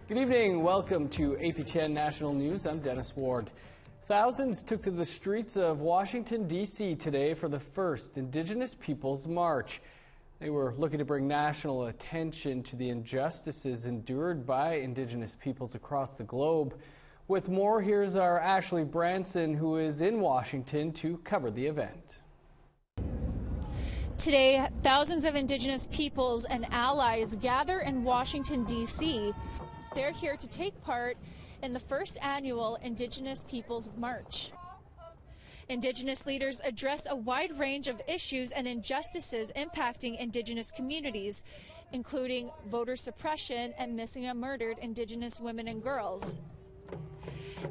Good evening. Welcome to APTN National News. I'm Dennis Ward. Thousands took to the streets of Washington, D.C. today for the first Indigenous Peoples March. They were looking to bring national attention to the injustices endured by Indigenous peoples across the globe. With more, here's our Ashley Branson, who is in Washington to cover the event. Today, thousands of Indigenous peoples and allies gather in Washington, D.C. They're here to take part in the first annual Indigenous Peoples March. Indigenous leaders address a wide range of issues and injustices impacting Indigenous communities, including voter suppression and missing and murdered Indigenous women and girls.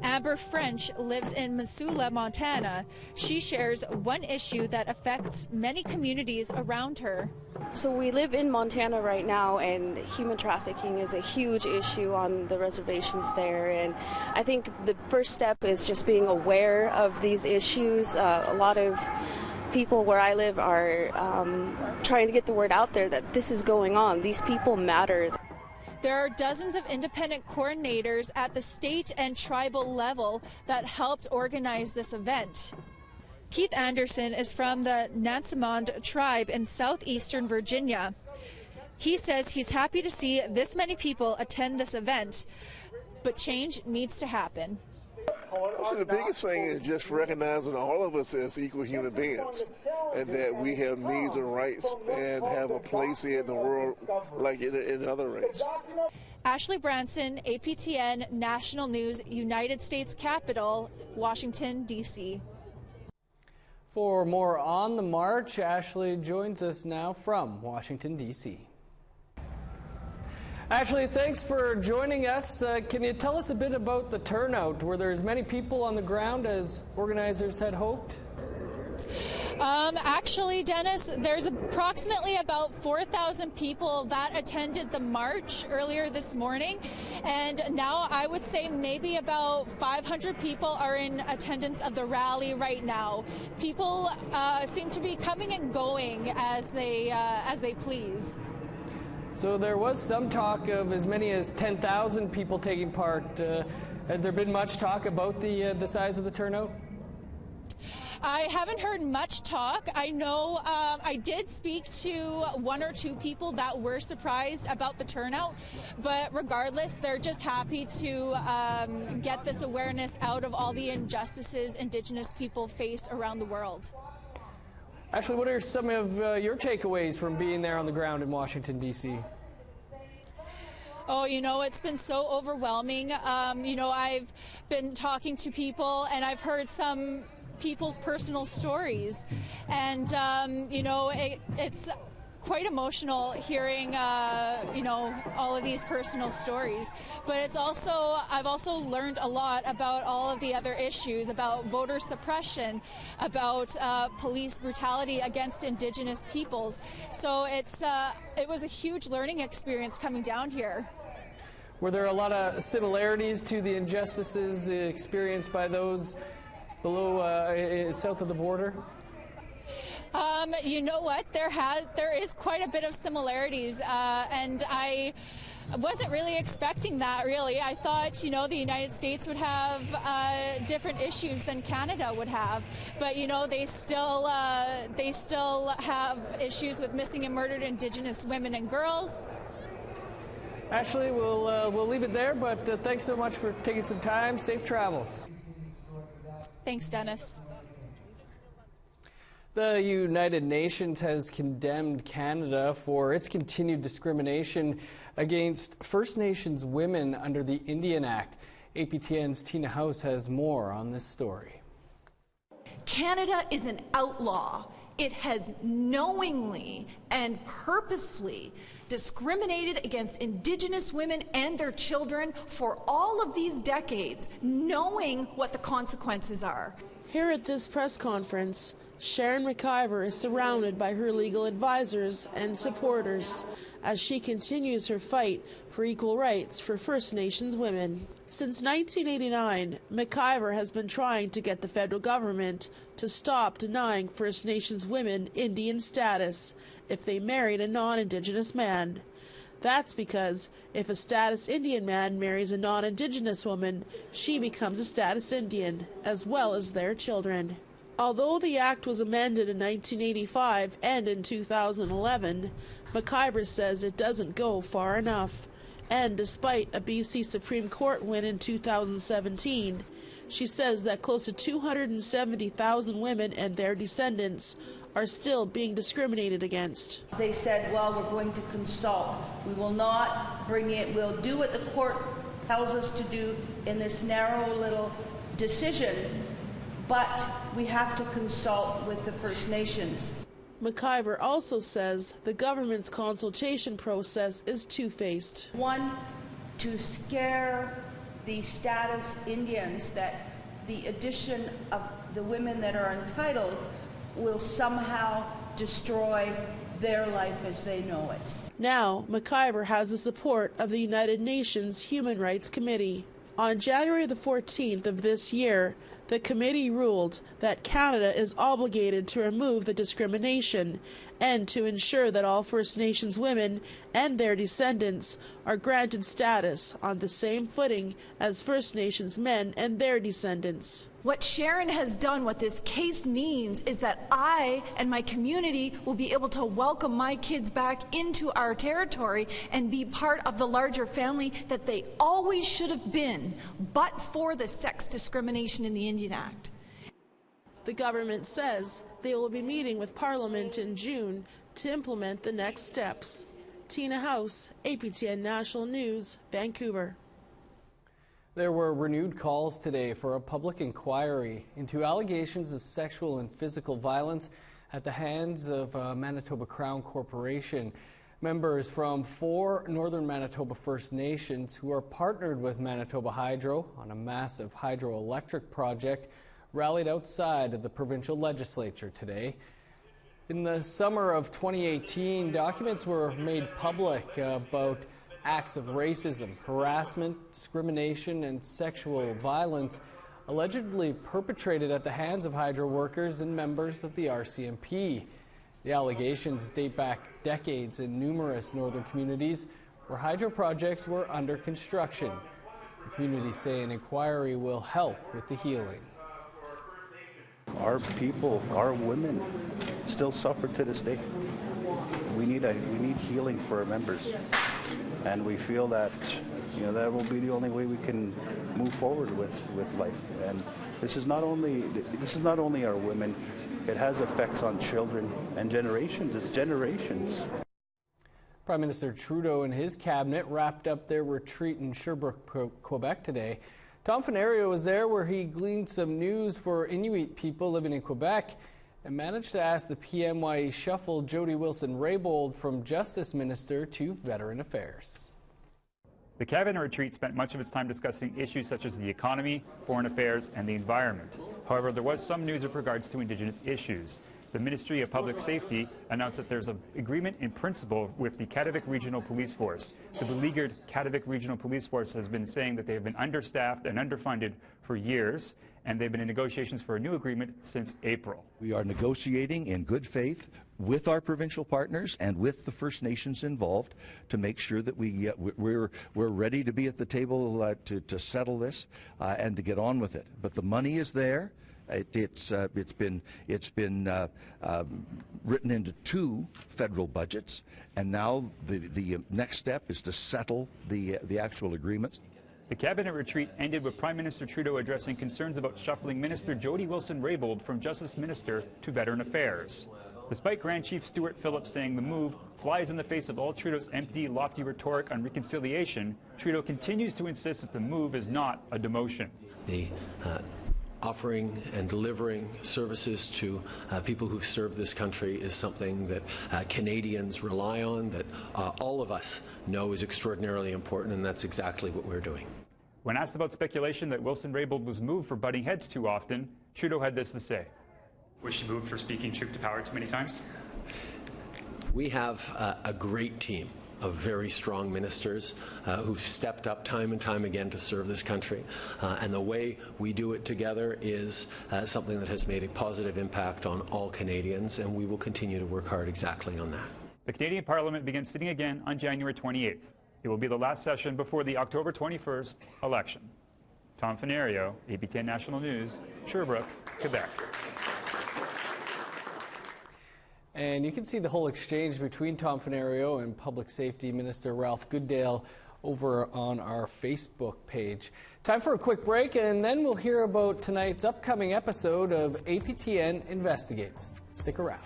Amber French lives in Missoula, Montana. She shares one issue that affects many communities around her. So we live in Montana right now, and human trafficking is a huge issue on the reservations there. And I think the first step is just being aware of these issues. A lot of people where I live are trying to get the word out there that this is going on. These people matter. There are dozens of independent coordinators at the state and tribal level that helped organize this event. Keith Anderson is from the Nansemond tribe in southeastern Virginia. He says he's happy to see this many people attend this event, but change needs to happen. So the biggest thing is just recognizing all of us as equal human beings, and that we have needs and rights and have a place here in the world like in other races. Ashley Branson, APTN National News, United States Capitol, Washington, D.C. For more on the march, Ashley joins us now from Washington, D.C. Ashley, thanks for joining us. Can you tell us a bit about the turnout? Were there as many people on the ground as organizers had hoped? Actually, Dennis, there's approximately about 4,000 people that attended the march earlier this morning, and now I would say maybe about 500 people are in attendance of the rally right now. People seem to be coming and going as they please. So there was some talk of as many as 10,000 people taking part. Has there been much talk about the size of the turnout? I haven't heard much talk. I know I did speak to one or two people that were surprised about the turnout, but regardless, they're just happy to get this awareness out of all the injustices Indigenous people face around the world. Ashley, what are some of your takeaways from being there on the ground in Washington, D.C.? Oh, it's been so overwhelming. I've been talking to people, and I've heard some people's personal stories, and it's quite emotional hearing all of these personal stories, but I've also learned a lot about all of the other issues, about voter suppression, about police brutality against Indigenous peoples. So it was a huge learning experience coming down here. Were there a lot of similarities to the injustices experienced by those below south of the border? You know what? There is quite a bit of similarities, and I wasn't really expecting that, really. I thought, the United States would have different issues than Canada would have, but they still have issues with missing and murdered Indigenous women and girls. Ashley, we'll leave it there, but thanks so much for taking some time. Safe travels. Thanks, Dennis. The United Nations has condemned Canada for its continued discrimination against First Nations women under the Indian Act. APTN's Tina House has more on this story. Canada is an outlaw. It has knowingly and purposefully discriminated against Indigenous women and their children for all of these decades, knowing what the consequences are. Here at this press conference, Sharon McIver is surrounded by her legal advisors and supporters as she continues her fight for equal rights for First Nations women. Since 1989, McIver has been trying to get the federal government to stop denying First Nations women Indian status if they married a non-Indigenous man. That's because if a status Indian man marries a non-Indigenous woman, she becomes a status Indian, as well as their children. Although the act was amended in 1985 and in 2011, McIver says it doesn't go far enough. And despite a BC Supreme Court win in 2017, she says that close to 270,000 women and their descendants are still being discriminated against. They said, well, we're going to consult. We will not bring it, we'll do what the court tells us to do in this narrow little decision, but we have to consult with the First Nations. McIver also says the government's consultation process is two-faced. One, to scare the status Indians that the addition of the women that are entitled will somehow destroy their life as they know it. Now, McIver has the support of the United Nations Human Rights Committee. On January the 14th of this year, the committee ruled that Canada is obligated to remove the discrimination and to ensure that all First Nations women and their descendants are granted status on the same footing as First Nations men and their descendants. What Sharon has done, what this case means, is that I and my community will be able to welcome my kids back into our territory and be part of the larger family that they always should have been, but for the sex discrimination in the Indian Act. The government says they will be meeting with Parliament in June to implement the next steps. Tina House, APTN National News, Vancouver. There were renewed calls today for a public inquiry into allegations of sexual and physical violence at the hands of Manitoba Crown Corporation. Members from 4 Northern Manitoba First Nations who are partnered with Manitoba Hydro on a massive hydroelectric project rallied outside of the provincial legislature today. In the summer of 2018, documents were made public about acts of racism, harassment, discrimination, and sexual violence allegedly perpetrated at the hands of hydro workers and members of the RCMP. The allegations date back decades in numerous northern communities where hydro projects were under construction. The communities say an inquiry will help with the healing. Our people, our women, still suffer to this day. We need healing for our members, and we feel that that will be the only way we can move forward with life. And this is not only our women; it has effects on children and generations. It's generations. Prime Minister Trudeau and his cabinet wrapped up their retreat in Sherbrooke, Quebec today. Tom Fenario was there where he gleaned some news for Inuit people living in Quebec and managed to ask the PMYE shuffle Jody Wilson-Raybould from Justice Minister to Veteran Affairs. The cabinet retreat spent much of its time discussing issues such as the economy, foreign affairs, and the environment. However, there was some news with regards to Indigenous issues. The Ministry of Public Safety announced that there's an agreement in principle with the Kativik Regional Police Force. The beleaguered Kativik Regional Police Force has been saying that they have been understaffed and underfunded for years, and they've been in negotiations for a new agreement since April. We are negotiating in good faith with our provincial partners and with the First Nations involved to make sure that we're ready to be at the table to settle this and to get on with it. But the money is there. It's been written into 2 federal budgets, and now the next step is to settle the actual agreements. The cabinet retreat ended with Prime Minister Trudeau addressing concerns about shuffling Minister Jody Wilson-Raybould from Justice Minister to Veteran Affairs. Despite Grand Chief Stuart Phillips saying the move flies in the face of all Trudeau's empty, lofty rhetoric on reconciliation, Trudeau continues to insist that the move is not a demotion. The offering and delivering services to people who've served this country is something that Canadians rely on, that all of us know is extraordinarily important, and that's exactly what we're doing. When asked about speculation that Wilson-Raybould was moved for butting heads too often, Trudeau had this to say. Was she moved for speaking truth to power too many times? We have a great team of very strong ministers who've stepped up time and time again to serve this country. And the way we do it together is something that has made a positive impact on all Canadians, and we will continue to work hard exactly on that. The Canadian Parliament begins sitting again on January 28th. It will be the last session before the October 21st election. Tom Fenario, APTN National News, Sherbrooke, Quebec. And you can see the whole exchange between Tom Fenario and Public Safety Minister Ralph Goodale over on our Facebook page. Time for a quick break, and then we'll hear about tonight's upcoming episode of APTN Investigates. Stick around.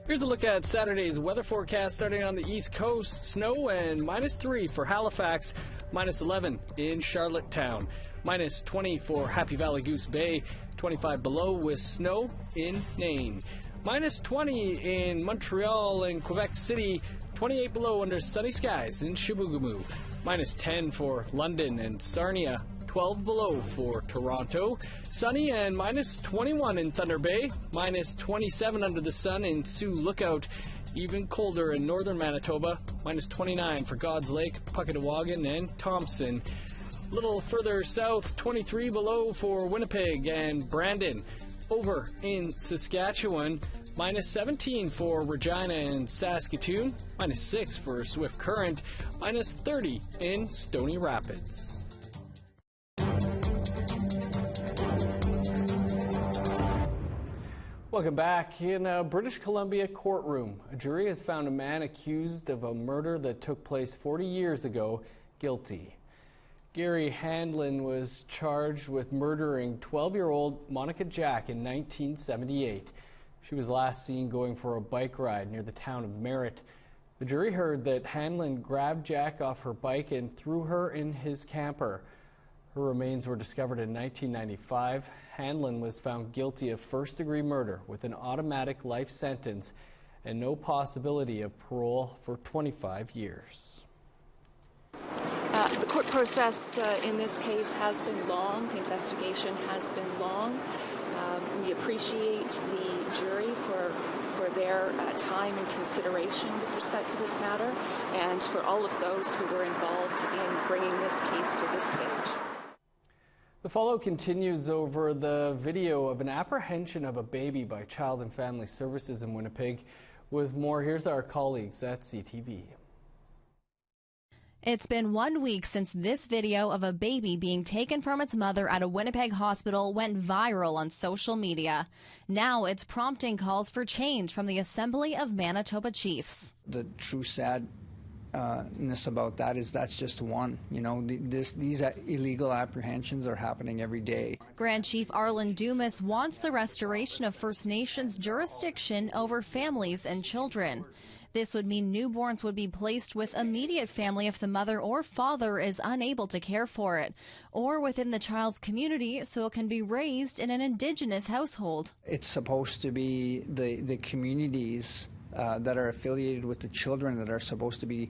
Here's a look at Saturday's weather forecast starting on the East Coast. Snow and -3 for Halifax, -11 in Charlottetown, -20 for Happy Valley Goose Bay, 25 below with snow in Nain, -20 in Montreal and Quebec City, 28 below under sunny skies in Chibougamau, -10 for London and Sarnia, 12 below for Toronto, sunny and -21 in Thunder Bay, -27 under the sun in Sioux Lookout, even colder in northern Manitoba, -29 for God's Lake, Puckatawagan and Thompson. A little further south, 23 below for Winnipeg and Brandon. Over in Saskatchewan, -17 for Regina and Saskatoon, -6 for Swift Current, -30 in Stony Rapids. Welcome back. In a British Columbia courtroom, a jury has found a man accused of a murder that took place 40 years ago guilty. Gary Handlin was charged with murdering 12-year-old Monica Jack in 1978. She was last seen going for a bike ride near the town of Merritt. The jury heard that Handlin grabbed Jack off her bike and threw her in his camper. Her remains were discovered in 1995. Handlin was found guilty of first-degree murder with an automatic life sentence and no possibility of parole for 25 years. The court process in this case has been long. The investigation has been long. We appreciate the jury for their time and consideration with respect to this matter, and for all of those who were involved in bringing this case to this stage. The fallout continues over the video of an apprehension of a baby by Child and Family Services in Winnipeg. With more, here's our colleagues at CTV. It's been 1 week since this video of a baby being taken from its mother at a Winnipeg hospital went viral on social media. Now it's prompting calls for change from the Assembly of Manitoba Chiefs. The true sadness about that is that's just one. You know, these illegal apprehensions are happening every day. Grand Chief Arlen Dumas wants the restoration of First Nations jurisdiction over families and children. This would mean newborns would be placed with immediate family if the mother or father is unable to care for it, or within the child's community so it can be raised in an Indigenous household. It's supposed to be the communities that are affiliated with the children that are supposed to be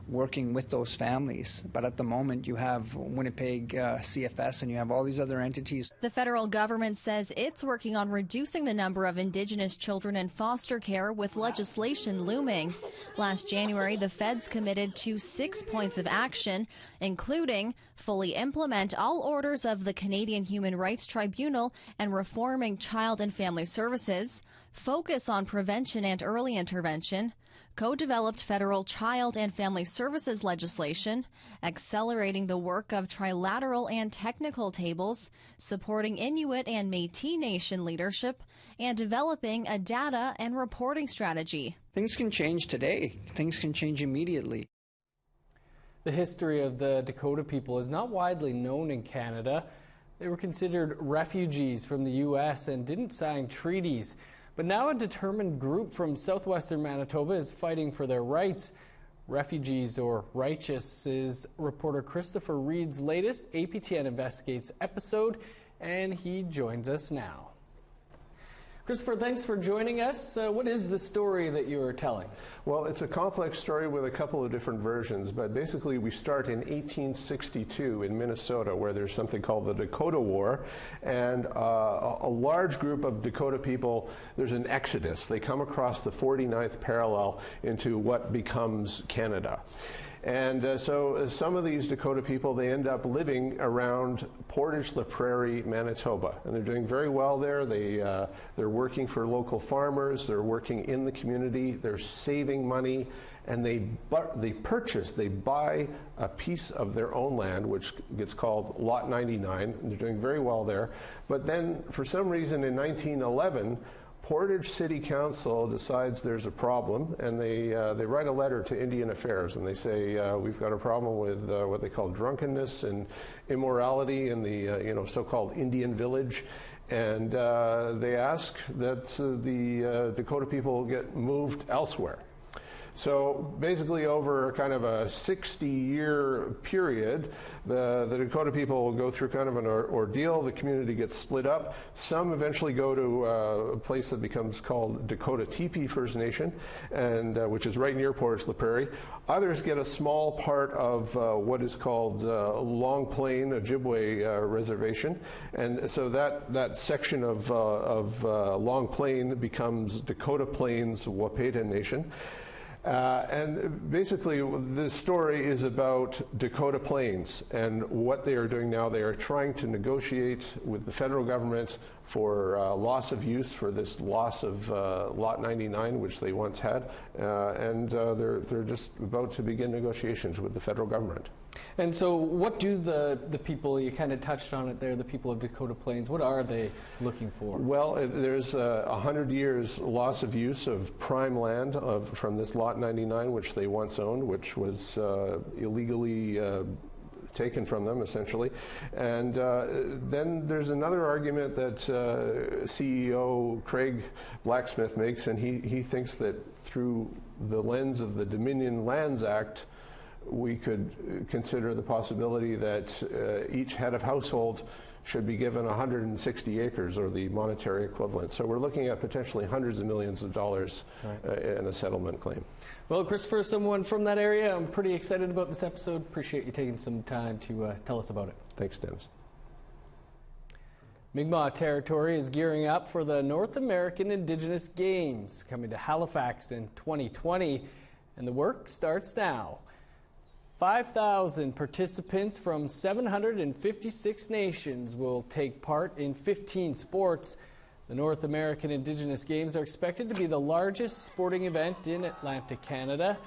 working with those families. But at the moment, you have Winnipeg CFS and you have all these other entities. The federal government says it's working on reducing the number of Indigenous children in foster care with legislation looming. Last January, the feds committed to 6 points of action, including fully implement all orders of the Canadian Human Rights Tribunal and reforming Child and Family Services, focus on prevention and early intervention, co-developed federal child and family services legislation, accelerating the work of trilateral and technical tables, supporting Inuit and Métis Nation leadership, and developing a data and reporting strategy. Things can change today. Things can change immediately. The history of the Dakota people is not widely known in Canada. They were considered refugees from the U.S. and didn't sign treaties. But now a determined group from southwestern Manitoba is fighting for their rights. Refugees or Righteous is reporter Christopher Reed's latest APTN Investigates episode, and he joins us now. Christopher, thanks for joining us. What is the story that you are telling? Well, it's a complex story with a couple of different versions, but basically we start in 1862 in Minnesota, where there's something called the Dakota War, and a large group of Dakota people, there's an exodus. They come across the 49th parallel into what becomes Canada. And so some of these Dakota people, they end up living around Portage-la Prairie, Manitoba. And they're doing very well there. They're working for local farmers. They're working in the community. They're saving money. And they buy a piece of their own land, which gets called Lot 99. And they're doing very well there. But then, for some reason, in 1911, Portage City Council decides there's a problem, and they write a letter to Indian Affairs, and they say, we've got a problem with what they call drunkenness and immorality in the so-called Indian village. And they ask that the Dakota people get moved elsewhere. So basically over kind of a 60-year period, the Dakota people will go through kind of an ordeal. The community gets split up. Some eventually go to a place that becomes called Dakota Teepee First Nation, and which is right near Portage-la Prairie. Others get a small part of what is called Long Plain Ojibwe Reservation, and so that section of Long Plain becomes Dakota Plains Wapata Nation. And basically, this story is about Dakota Plains and what they are doing now. They are trying to negotiate with the federal government for loss of use for this loss of Lot 99, which they once had, and they're just about to begin negotiations with the federal government. And so what do the people, you kind of touched on it there, the people of Dakota Plains, what are they looking for? Well, there's 100 years loss of use of prime land from this Lot 99, which they once owned, which was illegally taken from them, essentially. And then there's another argument that CEO Craig Blacksmith makes, and he thinks that through the lens of the Dominion Lands Act, we could consider the possibility that each head of household should be given 160 acres, or the monetary equivalent. So we're looking at potentially hundreds of millions of dollars in a settlement claim. Well, Christopher, someone from that area, I'm pretty excited about this episode. Appreciate you taking some time to tell us about it. Thanks, Dennis. Mi'kmaq territory is gearing up for the North American Indigenous Games coming to Halifax in 2020, and the work starts now. 5,000 participants from 756 nations will take part in 15 sports. The North American Indigenous Games are expected to be the largest sporting event in Atlantic Canada.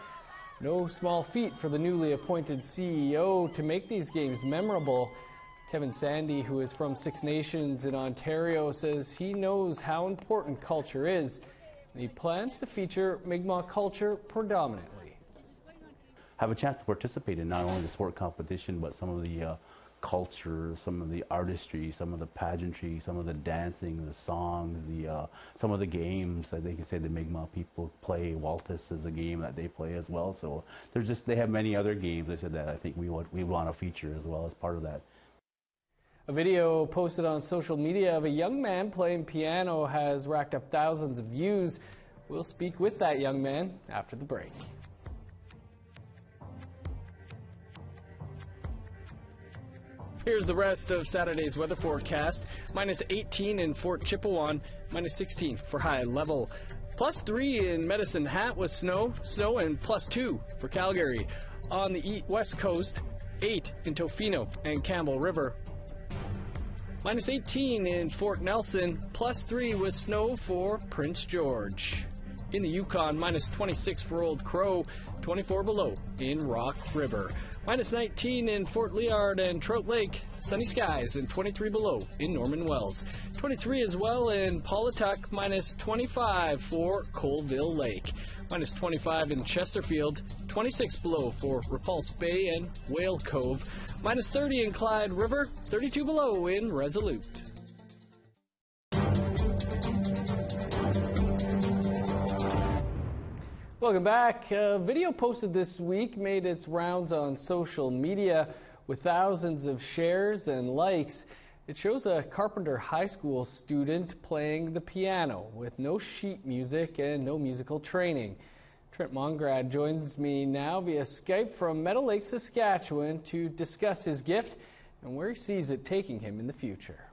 No small feat for the newly appointed CEO to make these games memorable. Kevin Sandy, who is from Six Nations in Ontario, says he knows how important culture is, and he plans to feature Mi'kmaq culture predominantly. Have a chance to participate in not only the sport competition, but some of the culture, some of the artistry, some of the pageantry, some of the dancing, the songs, some of the games. I think you say the Mi'kmaq people play. Waltus is a game that they play as well. So they have many other games. They said that I think we want to feature as well as part of that. A video posted on social media of a young man playing piano has racked up thousands of views. We'll speak with that young man after the break. Here's the rest of Saturday's weather forecast. Minus 18 in Fort Chipewyan, minus 16 for high level. Plus 3 in Medicine Hat with snow, and plus 2 for Calgary. On the west coast, 8 in Tofino and Campbell River. Minus 18 in Fort Nelson, plus 3 with snow for Prince George. In the Yukon, minus 26 for Old Crow, 24 below in Rock River. Minus 19 in Fort Liard and Trout Lake, sunny skies, and 23 below in Norman Wells. 23 as well in Paulatuck, minus 25 for Colville Lake. Minus 25 in Chesterfield, 26 below for Repulse Bay and Whale Cove. Minus 30 in Clyde River, 32 below in Resolute. Welcome back. A video posted this week made its rounds on social media with thousands of shares and likes. It shows a Carpenter High School student playing the piano with no sheet music and no musical training. Trent Mongrad joins me now via Skype from Meadow Lake, Saskatchewan to discuss his gift and where he sees it taking him in the future.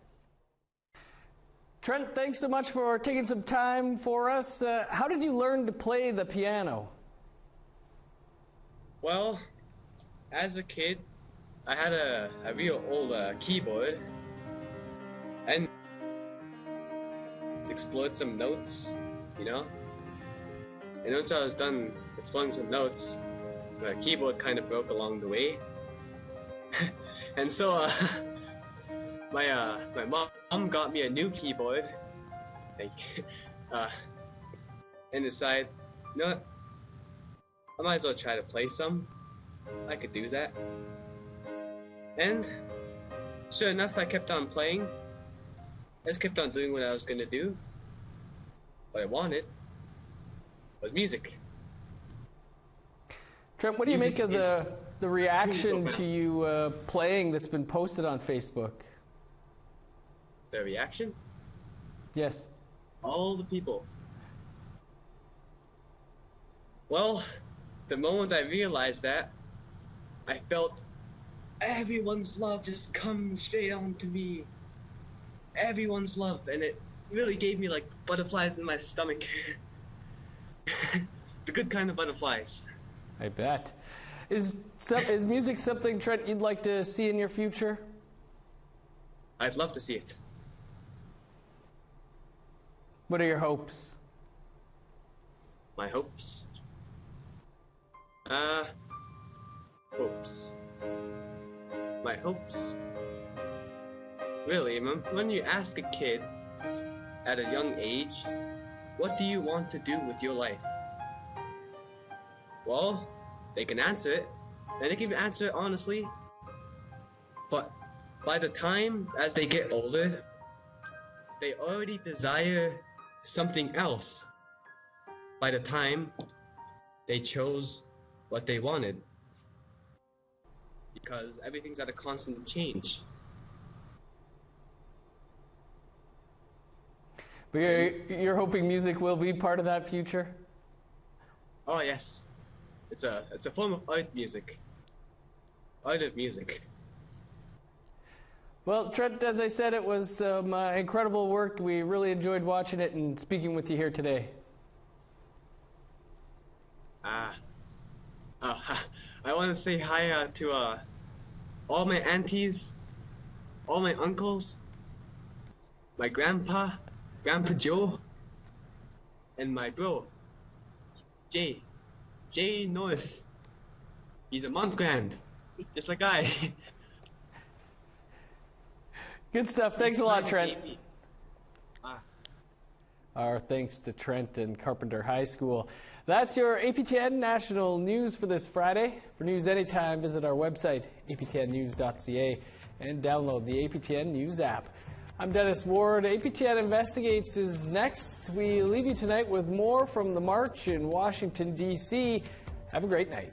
Trent, thanks so much for taking some time for us. How did you learn to play the piano? Well, as a kid, I had a real old keyboard, and explode some notes, you know? And once I was done exploding some notes, the keyboard kind of broke along the way. And so my mom got me a new keyboard, and decided, you know what, I might as well try to play some. I could do that. And sure enough, I kept on playing. I just kept on doing what I was gonna do. What I wanted was music. Trent, what do you make of the reaction to you playing that's been posted on Facebook? The reaction? Yes. All the people. Well, the moment I realized that, I felt everyone's love just come straight on to me. Everyone's love, and it really gave me like butterflies in my stomach. The good kind of butterflies. I bet. Is music something, Trent, you'd like to see in your future? I'd love to see it. What are your hopes? My hopes? Hopes. My hopes? Really, when you ask a kid at a young age, what do you want to do with your life? Well, they can answer it, and they can answer it honestly, but by the time as they get older, they already desire something else by the time they chose what they wanted, because everything's at a constant change. But you're hoping music will be part of that future? Oh yes, it's a form of art music. Art of music. Well, Trent, as I said, it was some incredible work. We really enjoyed watching it and speaking with you here today. I want to say hi to all my aunties, all my uncles, my Grandpa Joe, and my bro, Jay North. He's a month grand, just like I. Good stuff. Thanks a lot, Trent. Our thanks to Trent and Carpenter High School. That's your APTN National News for this Friday. For news anytime, visit our website, aptnnews.ca, and download the APTN News app. I'm Dennis Ward. APTN Investigates is next. We leave you tonight with more from the march in Washington, D.C. Have a great night.